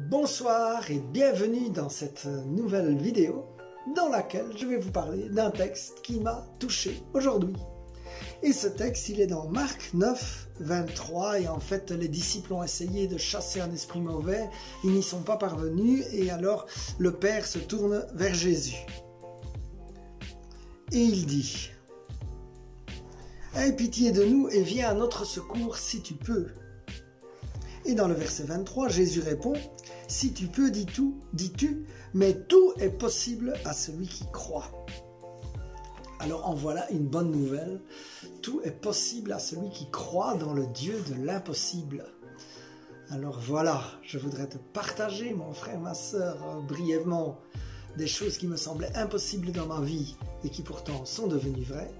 Bonsoir et bienvenue dans cette nouvelle vidéo dans laquelle je vais vous parler d'un texte qui m'a touché aujourd'hui. Et ce texte, il est dans Marc 9, 23 et en fait les disciples ont essayé de chasser un esprit mauvais, ils n'y sont pas parvenus et alors le Père se tourne vers Jésus. Et il dit: « Aie pitié de nous et viens à notre secours si tu peux. » Et dans le verset 23, Jésus répond: « Si tu peux, dis-tu, mais tout est possible à celui qui croit. » Alors en voilà une bonne nouvelle, tout est possible à celui qui croit dans le Dieu de l'impossible. Alors voilà, je voudrais te partager, mon frère, ma sœur, brièvement, des choses qui me semblaient impossibles dans ma vie et qui pourtant sont devenues vraies.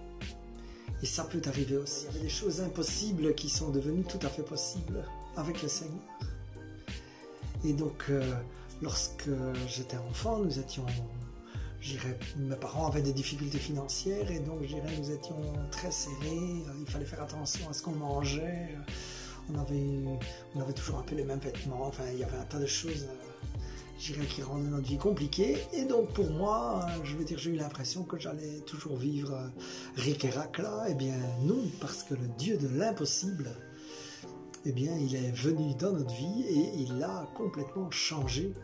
Et ça peut arriver aussi. Il y avait des choses impossibles qui sont devenues tout à fait possibles avec le Seigneur. Et donc, lorsque j'étais enfant, nous étions, mes parents avaient des difficultés financières et donc, nous étions très serrés. Il fallait faire attention à ce qu'on mangeait. On avait toujours un peu les mêmes vêtements. Enfin, il y avait un tas de choses, qui rendaient notre vie compliquée. Et donc, pour moi, j'ai eu l'impression que j'allais toujours vivre ric et rac là. Eh bien, non, parce que le Dieu de l'impossible, eh bien, il est venu dans notre vie et il l'a complètement changé.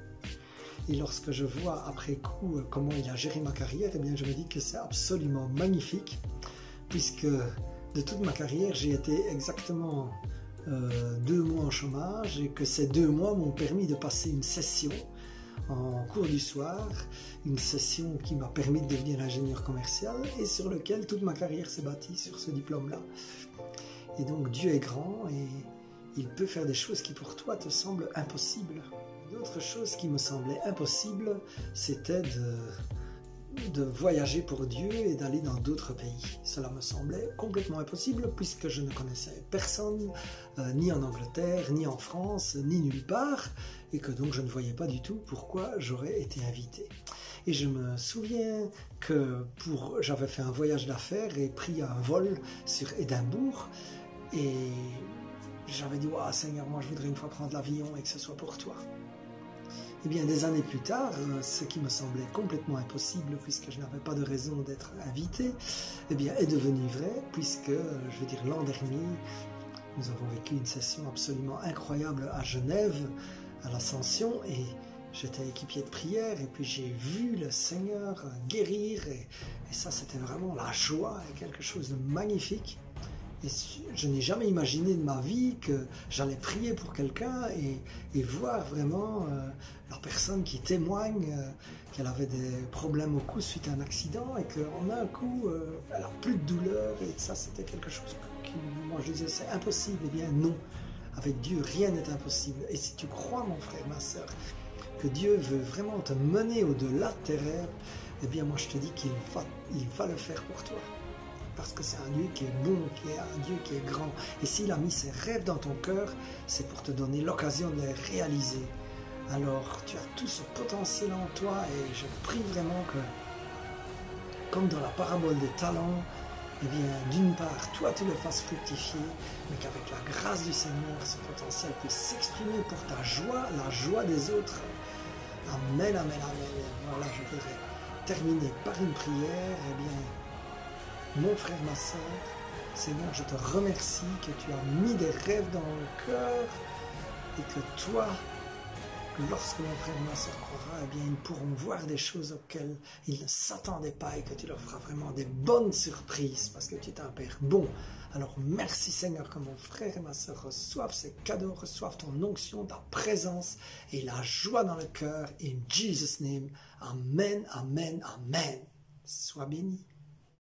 Et lorsque je vois après coup comment il a géré ma carrière, eh bien, je me dis que c'est absolument magnifique, puisque de toute ma carrière, j'ai été exactement 2 mois en chômage et que ces 2 mois m'ont permis de passer une session en cours du soir, une session qui m'a permis de devenir ingénieur commercial et sur lequel toute ma carrière s'est bâtie sur ce diplôme-là. Et donc Dieu est grand et il peut faire des choses qui pour toi te semblent impossibles. D'autres choses qui me semblaient impossibles, c'était de voyager pour Dieu et d'aller dans d'autres pays. Cela me semblait complètement impossible puisque je ne connaissais personne, ni en Angleterre, ni en France, ni nulle part, et que donc je ne voyais pas du tout pourquoi j'aurais été invité. Et je me souviens que j'avais fait un voyage d'affaires et pris un vol sur Édimbourg, et j'avais dit: « Waouh, Seigneur, moi je voudrais une fois prendre l'avion et que ce soit pour toi. » Et bien des années plus tard, ce qui me semblait complètement impossible puisque je n'avais pas de raison d'être invité, eh bien est devenu vrai puisque, l'an dernier, nous avons vécu une session absolument incroyable à Genève, à l'Ascension, et j'étais équipier de prière et puis j'ai vu le Seigneur guérir et ça c'était vraiment la joie et quelque chose de magnifique. Et je n'ai jamais imaginé de ma vie que j'allais prier pour quelqu'un et voir vraiment la personne qui témoigne qu'elle avait des problèmes au cou suite à un accident et qu'en un coup, elle n'a plus de douleur. Et ça, c'était quelque chose qui, moi, je disais, c'est impossible. Eh bien, non. Avec Dieu, rien n'est impossible. Et si tu crois, mon frère, ma soeur, que Dieu veut vraiment te mener au-delà de tes rêves, eh bien, moi, je te dis qu'il va le faire pour toi. Parce que c'est un Dieu qui est bon, qui est un Dieu qui est grand. Et s'il a mis ses rêves dans ton cœur, c'est pour te donner l'occasion de les réaliser. Alors, tu as tout ce potentiel en toi et je prie vraiment que, comme dans la parabole des talents, eh bien, d'une part, toi, tu le fasses fructifier, mais qu'avec la grâce du Seigneur, ce potentiel puisse s'exprimer pour ta joie, la joie des autres. Amen, amen, amen. Voilà, je voudrais terminer par une prière. Eh bien, mon frère, ma sœur, Seigneur, je te remercie que tu as mis des rêves dans le cœur et que toi, lorsque mon frère, ma sœur croira, eh bien, ils pourront voir des choses auxquelles ils ne s'attendaient pas et que tu leur feras vraiment des bonnes surprises parce que tu es un Père bon. Alors merci Seigneur que mon frère et ma sœur reçoivent ces cadeaux, reçoivent ton onction, ta présence et la joie dans le cœur. In Jesus' name, Amen, Amen, Amen. Sois béni.